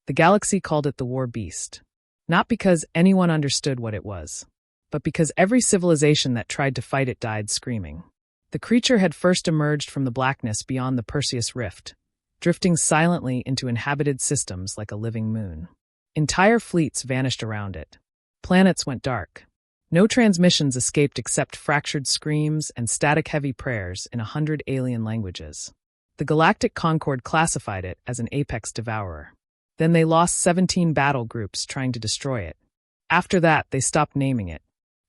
The galaxy called it the War Beast. Not because anyone understood what it was, but because every civilization that tried to fight it died screaming. The creature had first emerged from the blackness beyond the Perseus Rift, drifting silently into inhabited systems like a living moon. Entire fleets vanished around it. Planets went dark. No transmissions escaped except fractured screams and static-heavy prayers in 100 alien languages. The Galactic Concord classified it as an apex devourer. Then they lost 17 battle groups trying to destroy it. After that, they stopped naming it.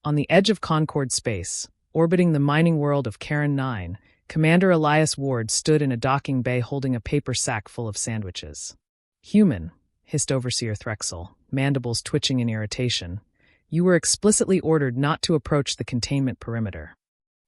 On the edge of Concord space, orbiting the mining world of Karen 9, Commander Elias Ward stood in a docking bay holding a paper sack full of sandwiches. "Human," hissed Overseer Threxel, mandibles twitching in irritation. "You were explicitly ordered not to approach the containment perimeter."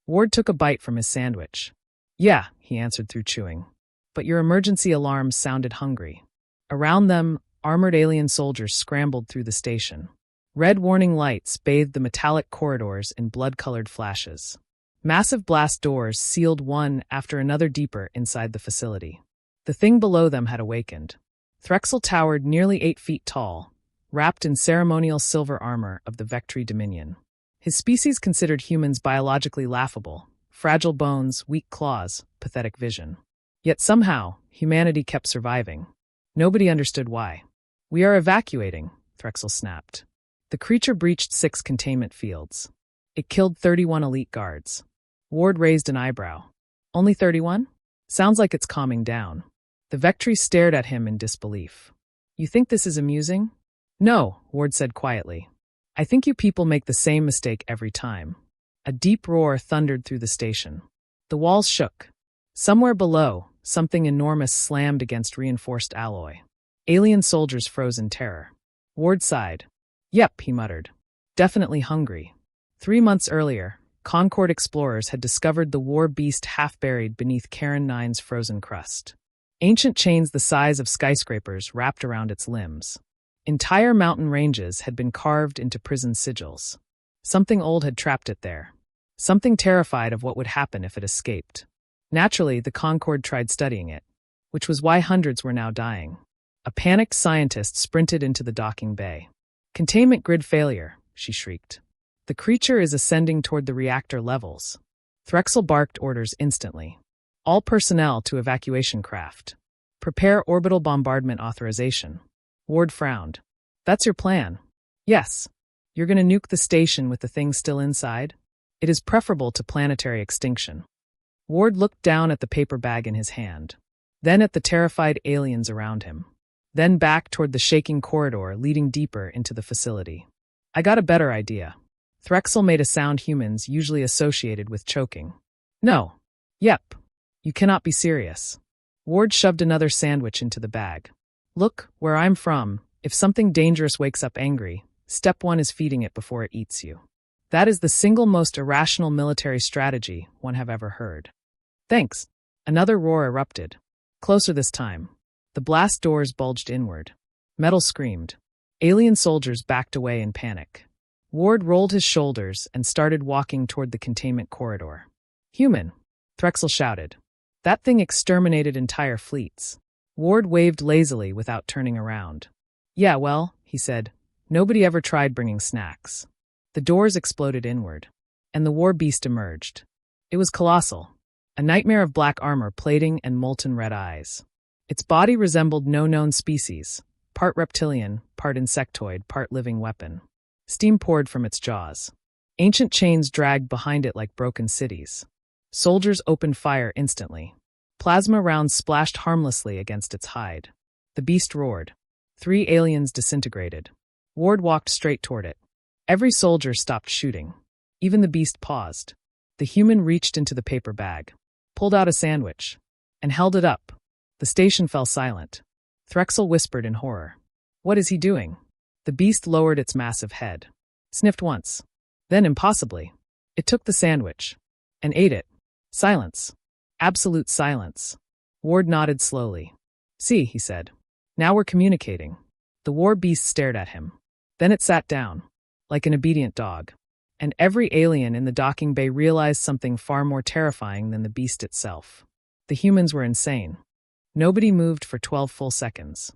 Ward took a bite from his sandwich. "Yeah," he answered through chewing. "But your emergency alarms sounded hungry." Around them, armored alien soldiers scrambled through the station. Red warning lights bathed the metallic corridors in blood-colored flashes. Massive blast doors sealed one after another deeper inside the facility. The thing below them had awakened. Threxel towered nearly 8 feet tall, wrapped in ceremonial silver armor of the Vectri Dominion. His species considered humans biologically laughable, fragile bones, weak claws, pathetic vision. Yet somehow, humanity kept surviving. Nobody understood why. "We are evacuating," Threxel snapped. The creature breached 6 containment fields. It killed 31 elite guards. Ward raised an eyebrow. "Only 31? Sounds like it's calming down." The Vectri stared at him in disbelief. "You think this is amusing?" "No," Ward said quietly. "I think you people make the same mistake every time." A deep roar thundered through the station. The walls shook. Somewhere below, something enormous slammed against reinforced alloy. Alien soldiers froze in terror. Ward sighed. "Yep," he muttered. "Definitely hungry." 3 months earlier, Concord explorers had discovered the war beast half-buried beneath Karen 9's frozen crust. Ancient chains the size of skyscrapers wrapped around its limbs. Entire mountain ranges had been carved into prison sigils. Something old had trapped it there. Something terrified of what would happen if it escaped. Naturally, the Concord tried studying it, which was why hundreds were now dying. A panicked scientist sprinted into the docking bay. "Containment grid failure," she shrieked. "The creature is ascending toward the reactor levels." Threxel barked orders instantly. "All personnel to evacuation craft. Prepare orbital bombardment authorization." Ward frowned. "That's your plan?" "Yes. You're going to nuke the station with the thing still inside? It is preferable to planetary extinction." Ward looked down at the paper bag in his hand, then at the terrified aliens around him, then back toward the shaking corridor leading deeper into the facility. "I got a better idea." Threxel made a sound humans usually associated with choking. "No. Yep. You cannot be serious." Ward shoved another sandwich into the bag. "Look, where I'm from, if something dangerous wakes up angry, step 1 is feeding it before it eats you. That is the single most irrational military strategy one have ever heard." "Thanks." Another roar erupted. Closer this time. The blast doors bulged inward. Metal screamed. Alien soldiers backed away in panic. Ward rolled his shoulders and started walking toward the containment corridor. "Human," Threxel shouted. "That thing exterminated entire fleets." Ward waved lazily without turning around. "Yeah, well," he said, "nobody ever tried bringing snacks." The doors exploded inward, and the war beast emerged. It was colossal, a nightmare of black armor plating and molten red eyes. Its body resembled no known species, part reptilian, part insectoid, part living weapon. Steam poured from its jaws. Ancient chains dragged behind it like broken cities. Soldiers opened fire instantly. Plasma rounds splashed harmlessly against its hide. The beast roared. 3 aliens disintegrated. Ward walked straight toward it. Every soldier stopped shooting. Even the beast paused. The human reached into the paper bag, pulled out a sandwich, and held it up. The station fell silent. Threxel whispered in horror. "What is he doing?" The beast lowered its massive head, sniffed once. Then, impossibly, it took the sandwich and ate it. Silence. Absolute silence. Ward nodded slowly. "See," he said. "Now we're communicating." The war beast stared at him. Then it sat down, like an obedient dog. And every alien in the docking bay realized something far more terrifying than the beast itself. The humans were insane. Nobody moved for 12 full seconds.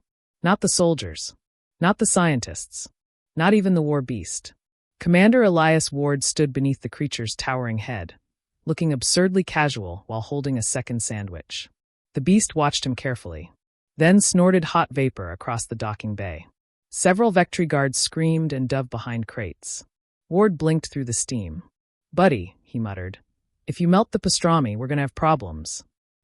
Not the soldiers. Not the scientists. Not even the war beast. Commander Elias Ward stood beneath the creature's towering head, looking absurdly casual while holding a second sandwich. The beast watched him carefully, then snorted hot vapor across the docking bay. Several Vectri guards screamed and dove behind crates. Ward blinked through the steam. "Buddy," he muttered, "if you melt the pastrami, we're gonna have problems."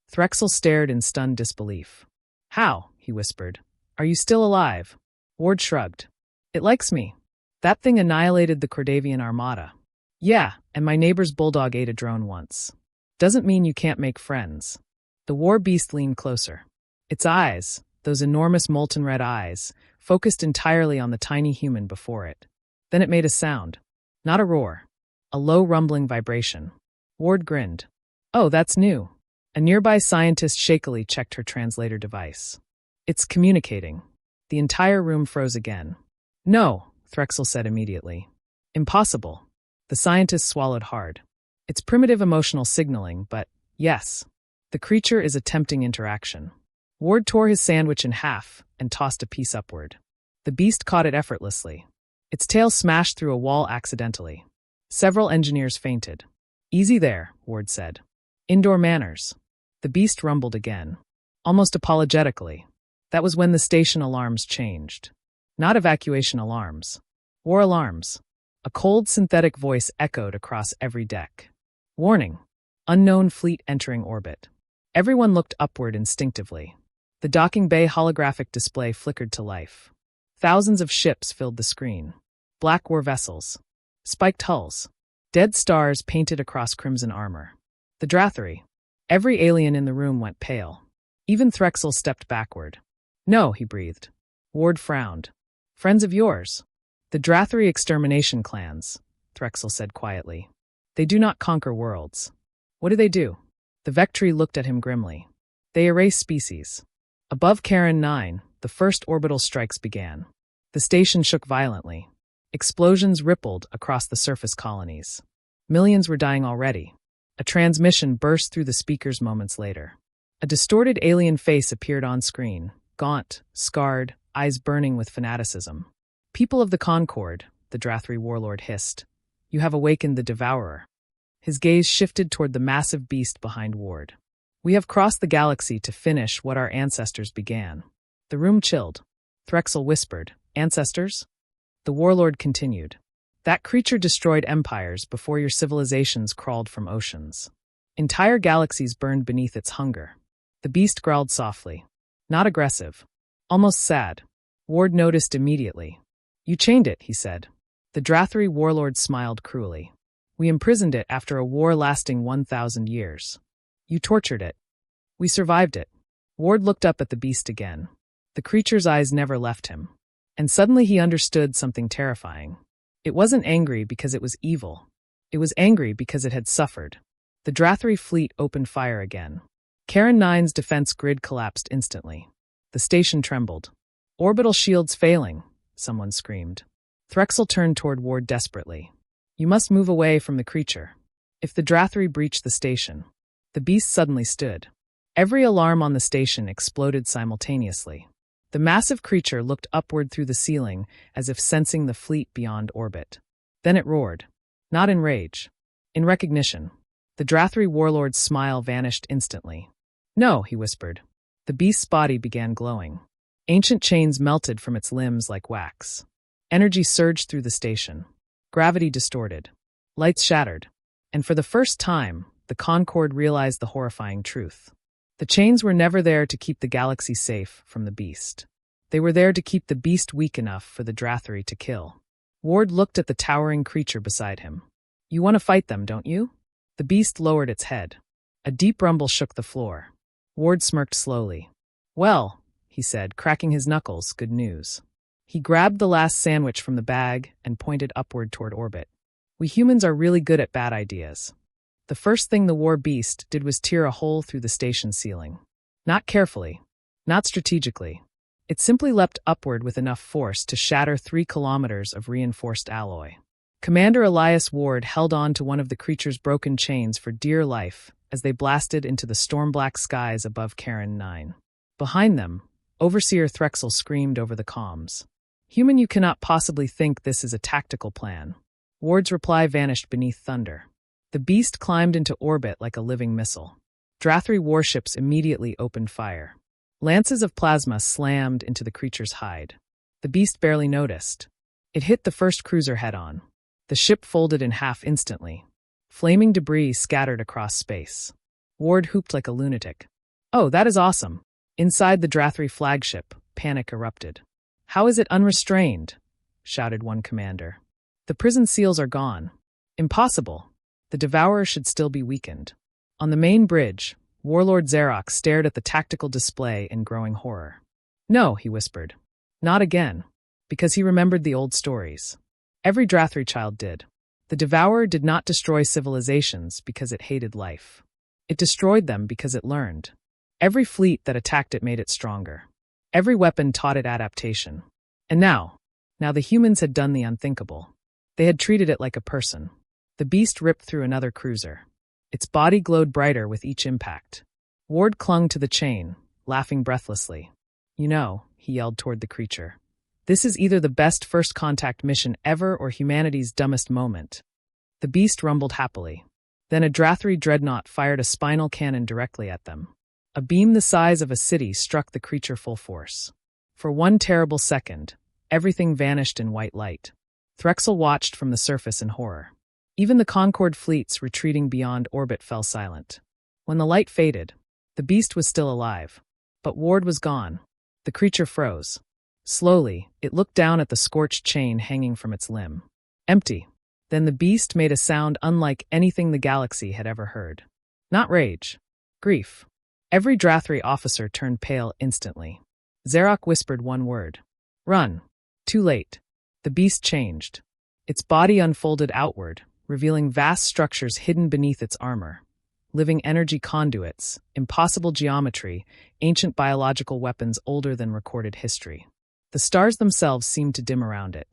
Threxel stared in stunned disbelief. "How?" he whispered. "Are you still alive?" Ward shrugged. "It likes me. That thing annihilated the Cordavian armada. Yeah, and my neighbor's bulldog ate a drone once. Doesn't mean you can't make friends." The war beast leaned closer. Its eyes, those enormous molten red eyes, focused entirely on the tiny human before it. Then it made a sound. Not a roar. A low rumbling vibration. Ward grinned. "Oh, that's new." A nearby scientist shakily checked her translator device. "It's communicating." The entire room froze again. "No," Threxel said immediately. "Impossible." The scientist swallowed hard. "It's primitive emotional signaling, but yes. The creature is attempting interaction." Ward tore his sandwich in half and tossed a piece upward. The beast caught it effortlessly. Its tail smashed through a wall accidentally. Several engineers fainted. "Easy there," Ward said. "Indoor manners." The beast rumbled again, almost apologetically. That was when the station alarms changed. Not evacuation alarms. War alarms. A cold synthetic voice echoed across every deck. "Warning. Unknown fleet entering orbit." Everyone looked upward instinctively. The docking bay holographic display flickered to life. Thousands of ships filled the screen. Black war vessels. Spiked hulls. Dead stars painted across crimson armor. The Drathari. Every alien in the room went pale. Even Threxel stepped backward. "No," he breathed. Ward frowned. "Friends of yours?" "The Drathari extermination clans," Threxel said quietly. "They do not conquer worlds." "What do they do?" The Vectri looked at him grimly. "They erase species." Above Charon 9, the first orbital strikes began. The station shook violently. Explosions rippled across the surface colonies. Millions were dying already. A transmission burst through the speakers moments later. A distorted alien face appeared on screen, gaunt, scarred, eyes burning with fanaticism. "People of the Concord," the Drathari warlord hissed, "you have awakened the Devourer." His gaze shifted toward the massive beast behind Ward. "We have crossed the galaxy to finish what our ancestors began." The room chilled. Threxel whispered, "Ancestors?" The warlord continued. "That creature destroyed empires before your civilizations crawled from oceans. Entire galaxies burned beneath its hunger." The beast growled softly. Not aggressive. Almost sad. Ward noticed immediately. "You chained it," he said. The Drathari warlord smiled cruelly. "We imprisoned it after a war lasting 1,000 years. You tortured it. We survived it." Ward looked up at the beast again. The creature's eyes never left him. And suddenly he understood something terrifying. It wasn't angry because it was evil. It was angry because it had suffered. The Drathari fleet opened fire again. Charon 9's defense grid collapsed instantly. The station trembled. "Orbital shields failing," someone screamed. Threxel turned toward Ward desperately. "You must move away from the creature. If the Drathari breached the station." The beast suddenly stood. Every alarm on the station exploded simultaneously. The massive creature looked upward through the ceiling as if sensing the fleet beyond orbit. Then it roared. Not in rage. In recognition. The Drathari warlord's smile vanished instantly. "No," he whispered. The beast's body began glowing. Ancient chains melted from its limbs like wax. Energy surged through the station. Gravity distorted. Lights shattered. And for the first time, the Concord realized the horrifying truth. The chains were never there to keep the galaxy safe from the beast. They were there to keep the beast weak enough for the Drathari to kill. Ward looked at the towering creature beside him. "You want to fight them, don't you?" The beast lowered its head. A deep rumble shook the floor. Ward smirked slowly. "Well," he said, cracking his knuckles, "good news." He grabbed the last sandwich from the bag and pointed upward toward orbit. "We humans are really good at bad ideas." The first thing the war beast did was tear a hole through the station ceiling. Not carefully. Not strategically. It simply leapt upward with enough force to shatter 3 kilometers of reinforced alloy. Commander Elias Ward held on to one of the creature's broken chains for dear life as they blasted into the storm-black skies above Charon 9. Behind them, Overseer Threxel screamed over the comms. Human, you cannot possibly think this is a tactical plan. Ward's reply vanished beneath thunder. The beast climbed into orbit like a living missile. Drathri warships immediately opened fire. Lances of plasma slammed into the creature's hide. The beast barely noticed. It hit the first cruiser head-on. The ship folded in half instantly. Flaming debris scattered across space. Ward whooped like a lunatic. "Oh, that is awesome." Inside the Drathri flagship, panic erupted. "How is it unrestrained?" shouted one commander. "The prison seals are gone." "Impossible. The Devourer should still be weakened." On the main bridge, Warlord Zarok stared at the tactical display in growing horror. "No," he whispered. "Not again." Because he remembered the old stories. Every Drathri child did. The Devourer did not destroy civilizations because it hated life. It destroyed them because it learned. Every fleet that attacked it made it stronger. Every weapon taught it adaptation. And now the humans had done the unthinkable. They had treated it like a person. The beast ripped through another cruiser. Its body glowed brighter with each impact. Ward clung to the chain, laughing breathlessly. "You know," he yelled toward the creature, "this is either the best first contact mission ever or humanity's dumbest moment." The beast rumbled happily. Then a Drathri dreadnought fired a spinal cannon directly at them. A beam the size of a city struck the creature full force. For one terrible second, everything vanished in white light. Threxel watched from the surface in horror. Even the Concord fleets retreating beyond orbit fell silent. When the light faded, the beast was still alive. But Ward was gone. The creature froze. Slowly, it looked down at the scorched chain hanging from its limb. Empty. Then the beast made a sound unlike anything the galaxy had ever heard. Not rage. Grief. Every Drathri officer turned pale instantly. Zarok whispered one word. "Run." Too late. The beast changed. Its body unfolded outward, revealing vast structures hidden beneath its armor. Living energy conduits, impossible geometry, ancient biological weapons older than recorded history. The stars themselves seemed to dim around it.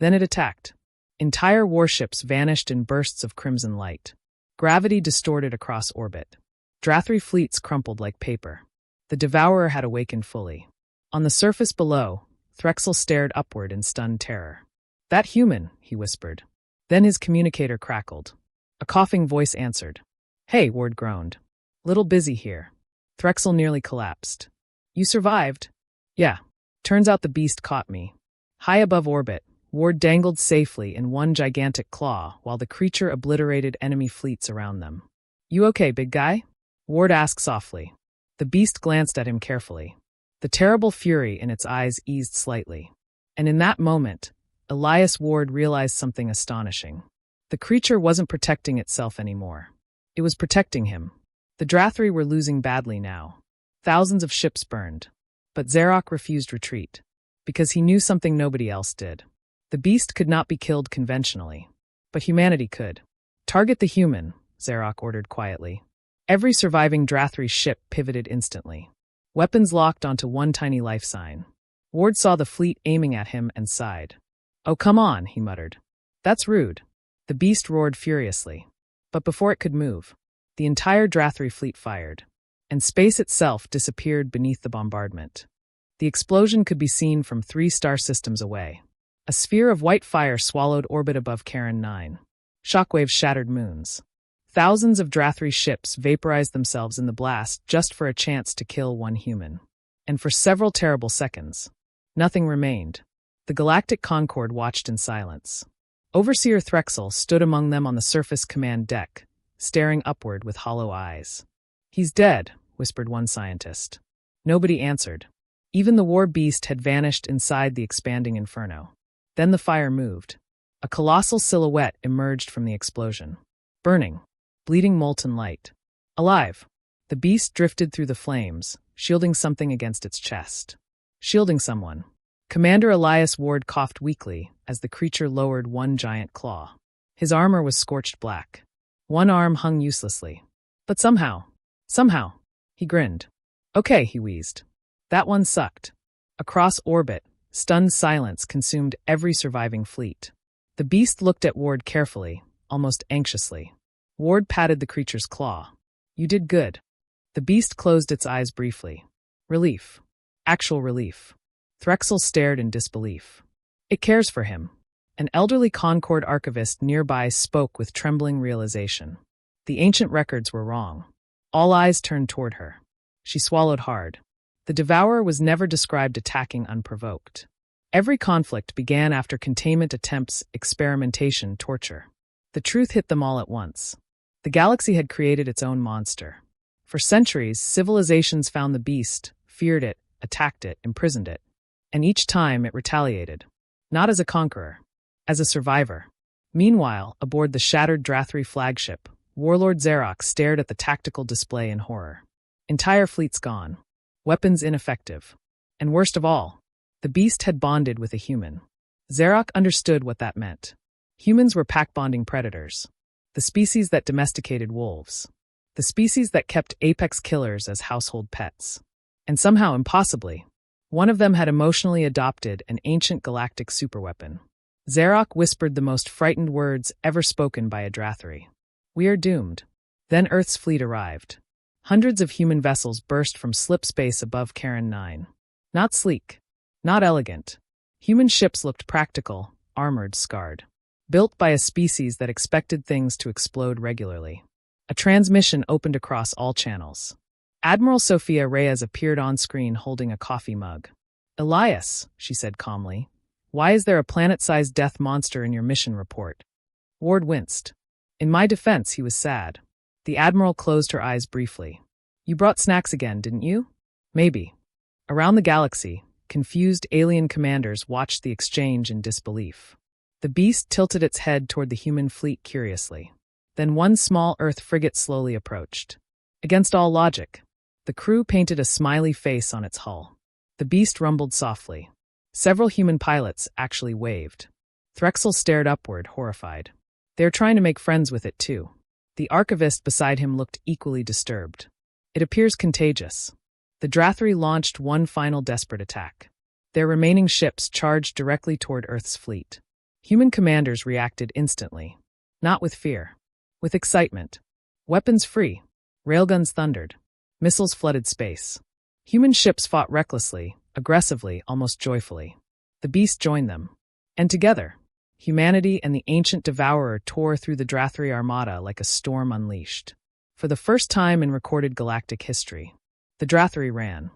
Then it attacked. Entire warships vanished in bursts of crimson light. Gravity distorted across orbit. Drathri fleets crumpled like paper. The Devourer had awakened fully. On the surface below, Threxel stared upward in stunned terror. "That human," he whispered. Then his communicator crackled. A coughing voice answered. "Hey," Ward groaned. "Little busy here." Threxel nearly collapsed. "You survived?" "Yeah. Turns out the beast caught me." High above orbit, Ward dangled safely in one gigantic claw while the creature obliterated enemy fleets around them. "You okay, big guy?" Ward asked softly. The beast glanced at him carefully. The terrible fury in its eyes eased slightly. And in that moment, Elias Ward realized something astonishing. The creature wasn't protecting itself anymore. It was protecting him. The Drathri were losing badly now. Thousands of ships burned. But Zarok refused retreat. Because he knew something nobody else did. The beast could not be killed conventionally. But humanity could. "Target the human," Zarok ordered quietly. Every surviving Drathri ship pivoted instantly. Weapons locked onto one tiny life sign. Ward saw the fleet aiming at him and sighed. "Oh, come on," he muttered. "That's rude." The beast roared furiously. But before it could move, the entire Drathri fleet fired, and space itself disappeared beneath the bombardment. The explosion could be seen from 3 star systems away. A sphere of white fire swallowed orbit above Charon 9. Shockwaves shattered moons. Thousands of Drathri ships vaporized themselves in the blast just for a chance to kill one human. And for several terrible seconds, nothing remained. The Galactic Concord watched in silence. Overseer Threxel stood among them on the surface command deck, staring upward with hollow eyes. "He's dead," whispered one scientist. Nobody answered. Even the war beast had vanished inside the expanding inferno. Then the fire moved. A colossal silhouette emerged from the explosion. Burning. Bleeding molten light. Alive. The beast drifted through the flames, shielding something against its chest. Shielding someone. Commander Elias Ward coughed weakly as the creature lowered one giant claw. His armor was scorched black. One arm hung uselessly. But somehow, he grinned. "Okay," he wheezed. "That one sucked." Across orbit, stunned silence consumed every surviving fleet. The beast looked at Ward carefully, almost anxiously. Ward patted the creature's claw. "You did good." The beast closed its eyes briefly. Relief. Actual relief. Threxel stared in disbelief. It cares for him. An elderly Concord archivist nearby spoke with trembling realization. The ancient records were wrong. All eyes turned toward her. She swallowed hard. The devourer was never described attacking unprovoked. Every conflict began after containment attempts, experimentation, torture. The truth hit them all at once. The galaxy had created its own monster. For centuries, civilizations found the beast, feared it, attacked it, imprisoned it. And each time it retaliated. Not as a conqueror, as a survivor. Meanwhile, aboard the shattered Drathri flagship, Warlord Xerox stared at the tactical display in horror. Entire fleets gone. Weapons ineffective. And worst of all, the beast had bonded with a human. Xerox understood what that meant. Humans were pack-bonding predators. The species that domesticated wolves. The species that kept apex killers as household pets. And somehow, impossibly, one of them had emotionally adopted an ancient galactic superweapon. Xerox whispered the most frightened words ever spoken by a Drathri. "We are doomed." Then Earth's fleet arrived. Hundreds of human vessels burst from slip space above Karen 9. Not sleek. Not elegant. Human ships looked practical, armored, scarred. Built by a species that expected things to explode regularly. A transmission opened across all channels. Admiral Sophia Reyes appeared on screen holding a coffee mug. "Elias," she said calmly, "why is there a planet-sized death monster in your mission report?" Ward winced. In my defense, he was sad. The Admiral closed her eyes briefly. "You brought snacks again, didn't you?" "Maybe." Around the galaxy, confused alien commanders watched the exchange in disbelief. The beast tilted its head toward the human fleet curiously. Then one small Earth frigate slowly approached. Against all logic, the crew painted a smiley face on its hull. The beast rumbled softly. Several human pilots actually waved. Threxel stared upward, horrified. They were trying to make friends with it, too. The archivist beside him looked equally disturbed. "It appears contagious." The Drathri launched one final desperate attack. Their remaining ships charged directly toward Earth's fleet. Human commanders reacted instantly. Not with fear. With excitement. Weapons free. Railguns thundered. Missiles flooded space. Human ships fought recklessly, aggressively, almost joyfully. The beast joined them. And together, humanity and the ancient devourer tore through the Drathri armada like a storm unleashed. For the first time in recorded galactic history, the Drathri ran.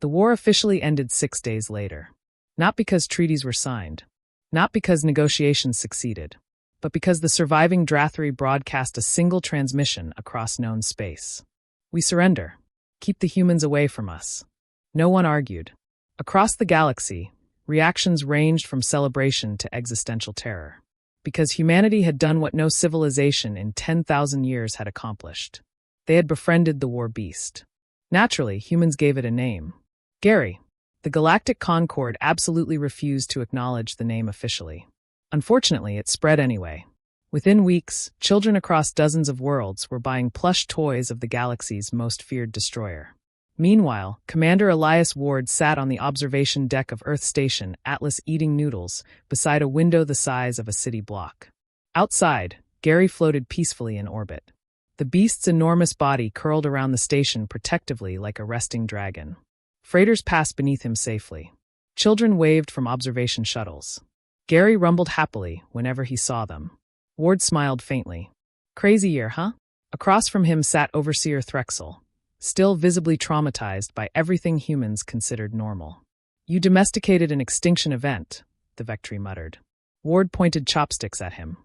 The war officially ended 6 days later. Not because treaties were signed. Not because negotiations succeeded. But because the surviving Drathri broadcast a single transmission across known space. "We surrender. Keep the humans away from us." No one argued. Across the galaxy, reactions ranged from celebration to existential terror. Because humanity had done what no civilization in 10,000 years had accomplished. They had befriended the war beast. Naturally, humans gave it a name. Gary. The Galactic Concord absolutely refused to acknowledge the name officially. Unfortunately, it spread anyway. Within weeks, children across dozens of worlds were buying plush toys of the galaxy's most feared destroyer. Meanwhile, Commander Elias Ward sat on the observation deck of Earth Station Atlas eating noodles beside a window the size of a city block. Outside, Gary floated peacefully in orbit. The beast's enormous body curled around the station protectively like a resting dragon. Freighters passed beneath him safely. Children waved from observation shuttles. Gary rumbled happily whenever he saw them. Ward smiled faintly. "Crazy year, huh?" Across from him sat Overseer Threxel, still visibly traumatized by everything humans considered normal. "You domesticated an extinction event," the Vectri muttered. Ward pointed chopsticks at him.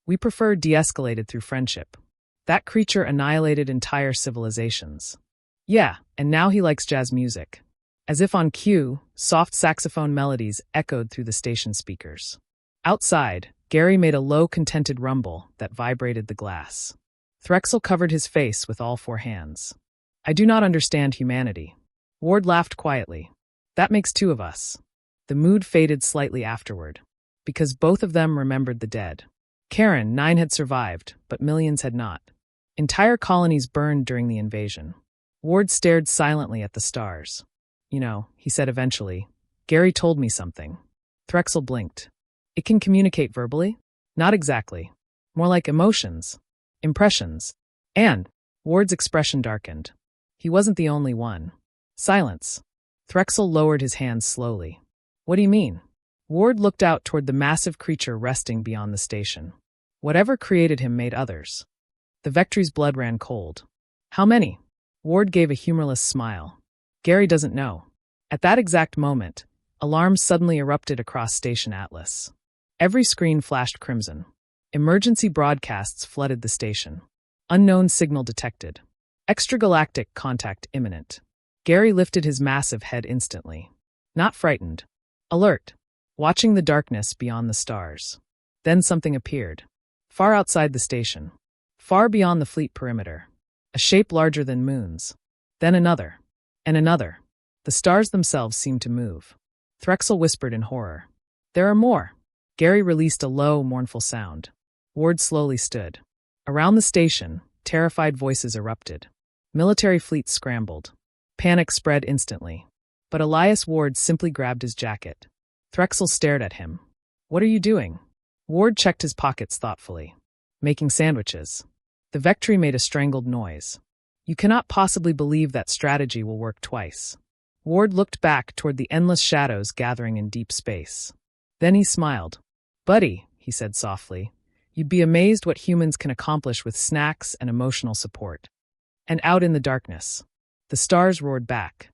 "We prefer de-escalated through friendship. That creature annihilated entire civilizations." "Yeah, and now he likes jazz music." As if on cue, soft saxophone melodies echoed through the station speakers. Outside, Gary made a low, contented rumble that vibrated the glass. Threxel covered his face with all four hands. "I do not understand humanity." Ward laughed quietly. "That makes two of us." The mood faded slightly afterward, because both of them remembered the dead. Karen 9 had survived, but millions had not. Entire colonies burned during the invasion. Ward stared silently at the stars. "You know," he said eventually, "Gary told me something." Threxel blinked. "It can communicate verbally?" "Not exactly. More like emotions. Impressions." And Ward's expression darkened. He wasn't the only one. Silence. Threxel lowered his hands slowly. What do you mean? Ward looked out toward the massive creature resting beyond the station. Whatever created him made others. The Vectree's blood ran cold. How many? Ward gave a humorless smile. Gary doesn't know. At that exact moment, alarms suddenly erupted across Station Atlas. Every screen flashed crimson. Emergency broadcasts flooded the station. Unknown signal detected. Extragalactic contact imminent. Gary lifted his massive head instantly. Not frightened. Alert. Watching the darkness beyond the stars. Then something appeared. Far outside the station. Far beyond the fleet perimeter. A shape larger than moons. Then another. And another. The stars themselves seemed to move. Threxel whispered in horror. There are more. Gary released a low, mournful sound. Ward slowly stood. Around the station, terrified voices erupted. Military fleets scrambled. Panic spread instantly. But Elias Ward simply grabbed his jacket. Threxel stared at him. What are you doing? Ward checked his pockets thoughtfully. Making sandwiches. The Vectree made a strangled noise. You cannot possibly believe that strategy will work twice. Ward looked back toward the endless shadows gathering in deep space. Then he smiled. Buddy, he said softly, you'd be amazed what humans can accomplish with snacks and emotional support. And out in the darkness, the stars roared back.